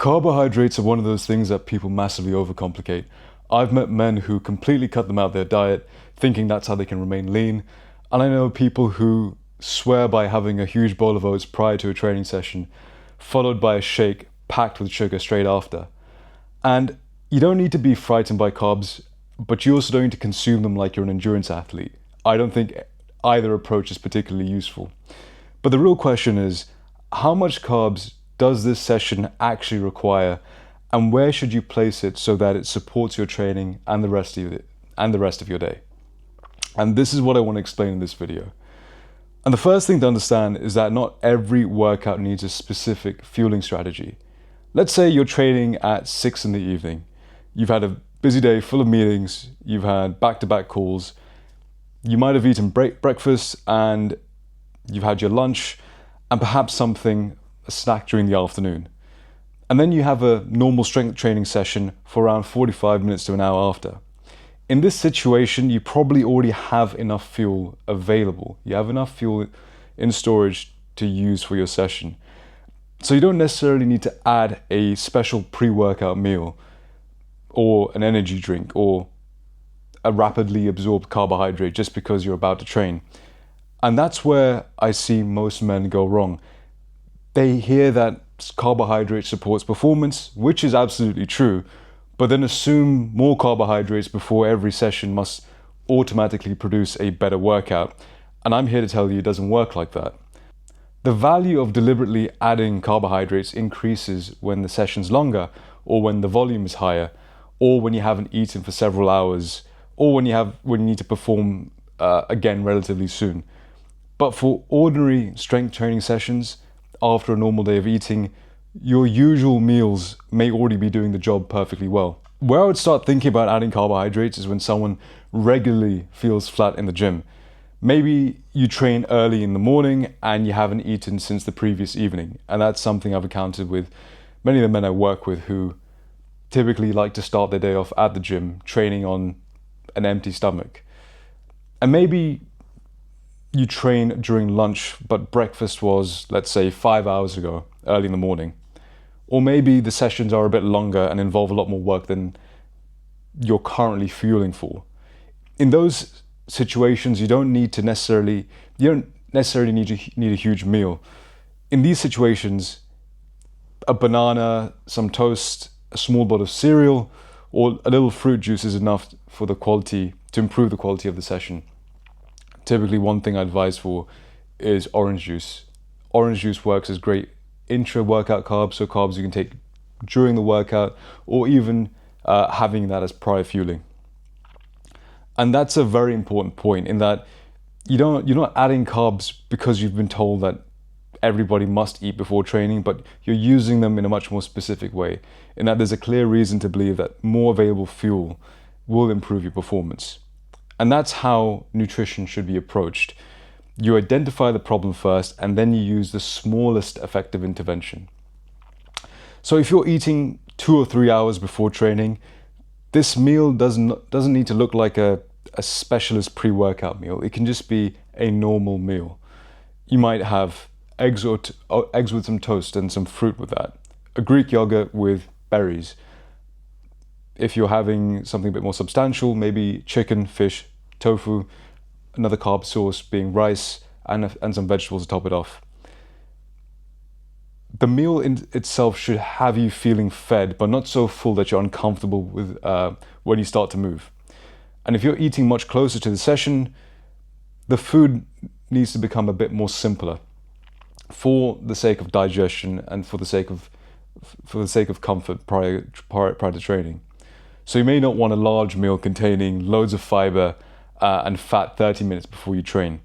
Carbohydrates are one of those things that people massively overcomplicate. I've met men who completely cut them out of their diet, thinking that's how they can remain lean. And I know people who swear by having a huge bowl of oats prior to a training session, followed by a shake packed with sugar straight after. And you don't need to be frightened by carbs, but you also don't need to consume them like you're an endurance athlete. I don't think either approach is particularly useful. But the real question is, how much carbs does this session actually require, and where should you place it so that it supports your training and the rest of your day? And this is what I want to explain in this video. And the first thing to understand is that not every workout needs a specific fueling strategy. Let's say you're training at 6 in the evening. You've had a busy day full of meetings, you've had back-to-back calls, you might have eaten breakfast and you've had your lunch and perhaps a snack during the afternoon. And then you have a normal strength training session for around 45 minutes to an hour after. In this situation, you probably already have enough fuel available. You have enough fuel in storage to use for your session. So you don't necessarily need to add a special pre-workout meal or an energy drink or a rapidly absorbed carbohydrate just because you're about to train. And that's where I see most men go wrong. They hear that carbohydrate supports performance, which is absolutely true, but then assume more carbohydrates before every session must automatically produce a better workout. And I'm here to tell you it doesn't work like that. The value of deliberately adding carbohydrates increases when the session's longer, or when the volume is higher, or when you haven't eaten for several hours, or when you need to perform again relatively soon. But for ordinary strength training sessions, after a normal day of eating, your usual meals may already be doing the job perfectly well. Where I would start thinking about adding carbohydrates is when someone regularly feels flat in the gym. Maybe you train early in the morning and you haven't eaten since the previous evening. And that's something I've encountered with many of the men I work with who typically like to start their day off at the gym, training on an empty stomach. And maybe you train during lunch, but breakfast was, let's say, 5 hours ago, early in the morning. Or maybe the sessions are a bit longer and involve a lot more work than you're currently fueling for. In those situations, you don't necessarily need a huge meal. In these situations, a banana, some toast, a small bowl of cereal, or a little fruit juice is enough to improve the quality of the session. Typically, one thing I advise for is orange juice. Orange juice works as great intra-workout carbs, so carbs you can take during the workout, or even having that as prior fueling. And that's a very important point in that you're not adding carbs because you've been told that everybody must eat before training, but you're using them in a much more specific way, in that there's a clear reason to believe that more available fuel will improve your performance. And that's how nutrition should be approached. You identify the problem first, and then you use the smallest effective intervention. So if you're eating 2 or 3 hours before training, this meal doesn't need to look like a specialist pre-workout meal. It can just be a normal meal. You might have eggs with some toast and some fruit with that. A Greek yogurt with berries. If you're having something a bit more substantial, maybe chicken, fish, tofu, another carb source being rice, and some vegetables to top it off. The meal in itself should have you feeling fed, but not so full that you're uncomfortable with when you start to move. And if you're eating much closer to the session, the food needs to become a bit more simpler for the sake of digestion and for the sake of comfort prior to training. So you may not want a large meal containing loads of fiber and fat 30 minutes before you train.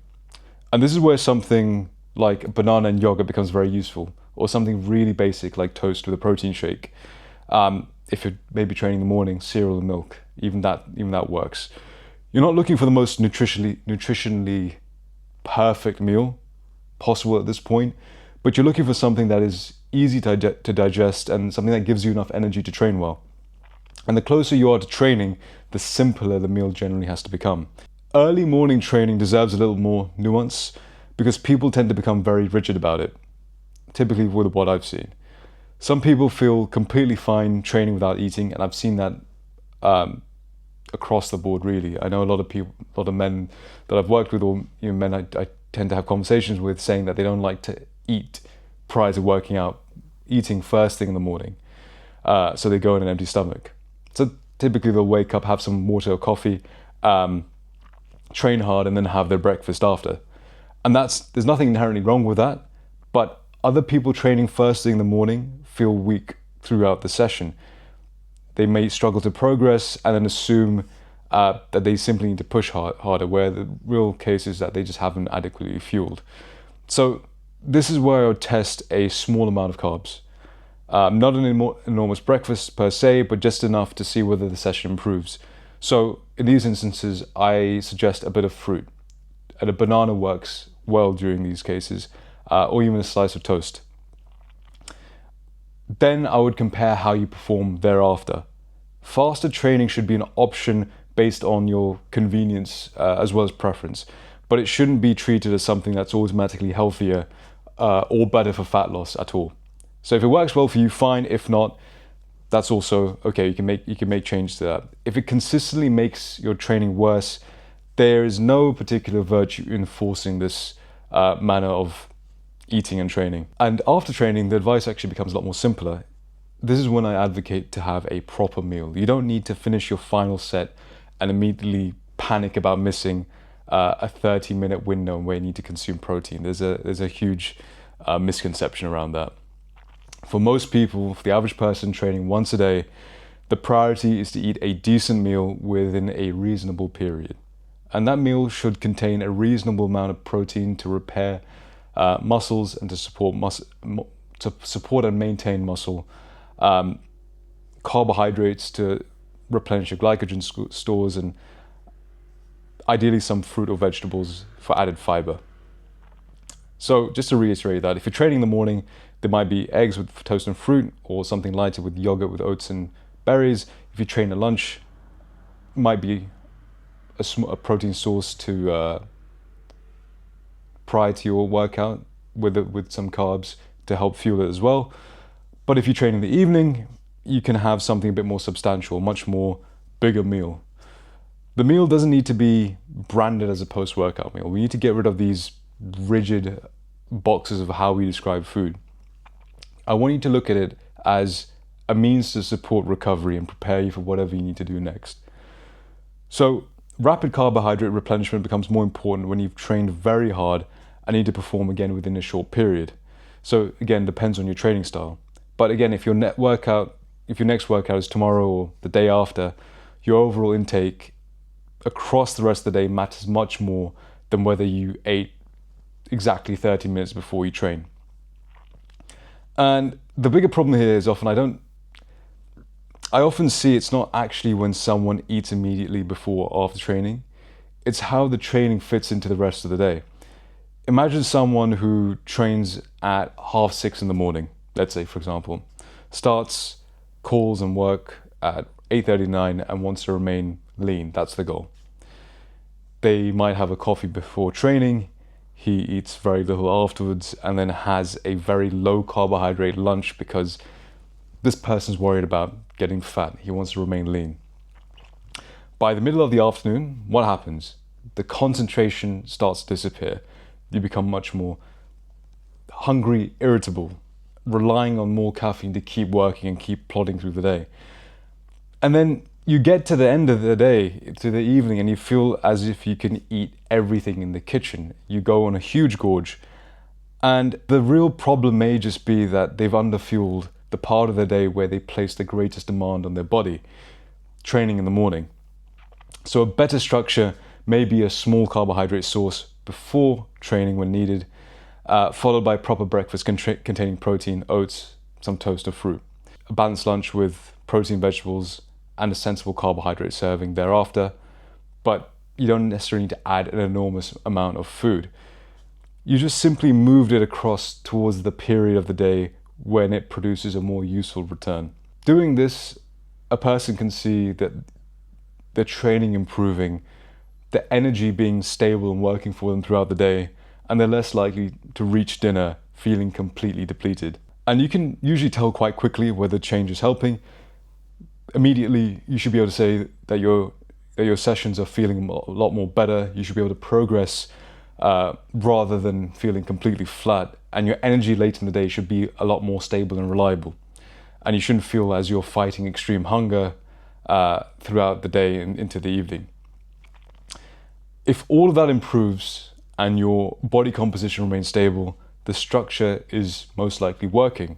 And this is where something like banana and yogurt becomes very useful, or something really basic like toast with a protein shake. If you're maybe training in the morning, cereal and milk, even that works. You're not looking for the most nutritionally perfect meal possible at this point, but you're looking for something that is easy to digest and something that gives you enough energy to train well. And the closer you are to training, the simpler the meal generally has to become. Early morning training deserves a little more nuance because people tend to become very rigid about it, typically with what I've seen. Some people feel completely fine training without eating, and I've seen that across the board, really. I know a lot of people, a lot of men that I've worked with, or men I tend to have conversations with, saying that they don't like to eat prior to working out, eating first thing in the morning. So they go on an empty stomach. So typically they'll wake up, have some water or coffee, train hard, and then have their breakfast after. And there's nothing inherently wrong with that, but other people training first thing in the morning feel weak throughout the session. They may struggle to progress and then assume that they simply need to push harder, where the real case is that they just haven't adequately fueled. So this is where I would test a small amount of carbs. Not an enormous breakfast per se, but just enough to see whether the session improves. So in these instances, I suggest a bit of fruit. And a banana works well during these cases, or even a slice of toast. Then I would compare how you perform thereafter. Fasted training should be an option based on your convenience as well as preference, but it shouldn't be treated as something that's automatically healthier or better for fat loss at all. So if it works well for you, fine. If not, that's also okay. You can make changes to that. If it consistently makes your training worse, there is no particular virtue in forcing this manner of eating and training. And after training, the advice actually becomes a lot more simpler. This is when I advocate to have a proper meal. You don't need to finish your final set and immediately panic about missing a 30-minute window where you need to consume protein. There's a huge misconception around that. For most people, for the average person training once a day, the priority is to eat a decent meal within a reasonable period. And that meal should contain a reasonable amount of protein to repair muscles and to support and maintain muscle, carbohydrates to replenish your glycogen stores, and ideally some fruit or vegetables for added fiber. So just to reiterate that, if you're training in the morning, there might be eggs with toast and fruit, or something lighter with yogurt with oats and berries. If you train at lunch, it might be a protein source to prior to your workout with some carbs to help fuel it as well. But if you train in the evening, you can have something a bit more substantial, much more bigger meal. The meal doesn't need to be branded as a post-workout meal. We need to get rid of these rigid boxes of how we describe food. I want you to look at it as a means to support recovery and prepare you for whatever you need to do next. So rapid carbohydrate replenishment becomes more important when you've trained very hard and need to perform again within a short period. So again, depends on your training style. But again, if your next workout is tomorrow or the day after, your overall intake across the rest of the day matters much more than whether you ate exactly 30 minutes before you train. And the bigger problem here is I often see it's not actually when someone eats immediately before or after training, it's how the training fits into the rest of the day. Imagine someone who trains at 6:30 in the morning, let's say, for example, starts calls and work at 8:39 and wants to remain lean. That's the goal. They might have a coffee before training, he eats very little afterwards, and then has a very low carbohydrate lunch because this person's worried about getting fat. He wants to remain lean. By the middle of the afternoon, what happens? The concentration starts to disappear. You become much more hungry, irritable, relying on more caffeine to keep working and keep plodding through the day. And then you get to the end of the day, to the evening, and you feel as if you can eat everything in the kitchen. You go on a huge gorge. And the real problem may just be that they've underfueled the part of the day where they place the greatest demand on their body, training in the morning. So a better structure may be a small carbohydrate source before training when needed, followed by proper breakfast containing protein, oats, some toast or fruit. A balanced lunch with protein, vegetables, and a sensible carbohydrate serving thereafter, but you don't necessarily need to add an enormous amount of food. You just simply moved it across towards the period of the day when it produces a more useful return. Doing this, a person can see that the training improving, the energy being stable and working for them throughout the day, and they're less likely to reach dinner feeling completely depleted. And you can usually tell quite quickly whether change is helping. Immediately, you should be able to say that your sessions are feeling a lot more better. You should be able to progress rather than feeling completely flat. And your energy later in the day should be a lot more stable and reliable. And you shouldn't feel as you're fighting extreme hunger throughout the day and into the evening. If all of that improves and your body composition remains stable, the structure is most likely working.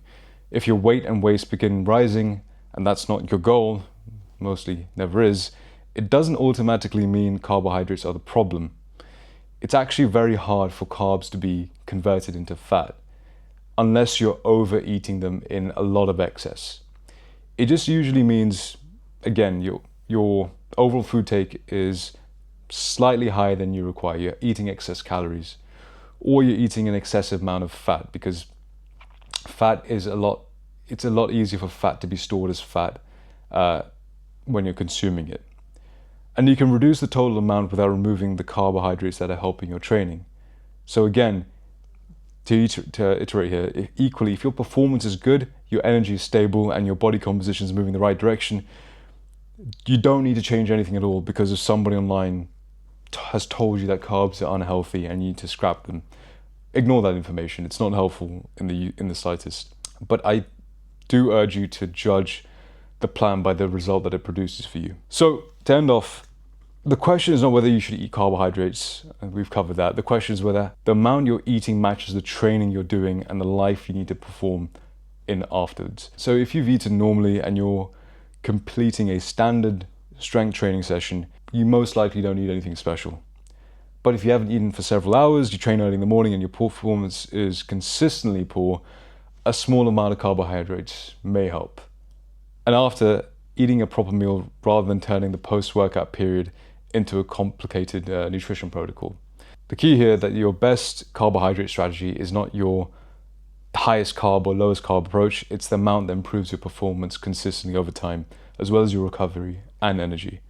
If your weight and waist begin rising, and that's not your goal, mostly never is, it doesn't automatically mean carbohydrates are the problem. It's actually very hard for carbs to be converted into fat unless you're overeating them in a lot of excess. It just usually means, again, your overall food take is slightly higher than you require. You're eating excess calories, or you're eating an excessive amount of fat, because it's a lot easier for fat to be stored as fat when you're consuming it. And you can reduce the total amount without removing the carbohydrates that are helping your training. So again, to iterate here, equally, if your performance is good, your energy is stable, and your body composition is moving in the right direction, you don't need to change anything at all because if somebody online has told you that carbs are unhealthy and you need to scrap them. Ignore that information. It's not helpful in the slightest. But I do urge you to judge the plan by the result that it produces for you. So to end off, the question is not whether you should eat carbohydrates, and we've covered that. The question is whether the amount you're eating matches the training you're doing and the life you need to perform in afterwards. So if you've eaten normally and you're completing a standard strength training session, you most likely don't need anything special. But if you haven't eaten for several hours, you train early in the morning and your performance is consistently poor, a small amount of carbohydrates may help. And after, eating a proper meal rather than turning the post-workout period into a complicated nutrition protocol. The key here that your best carbohydrate strategy is not your highest carb or lowest carb approach, it's the amount that improves your performance consistently over time, as well as your recovery and energy.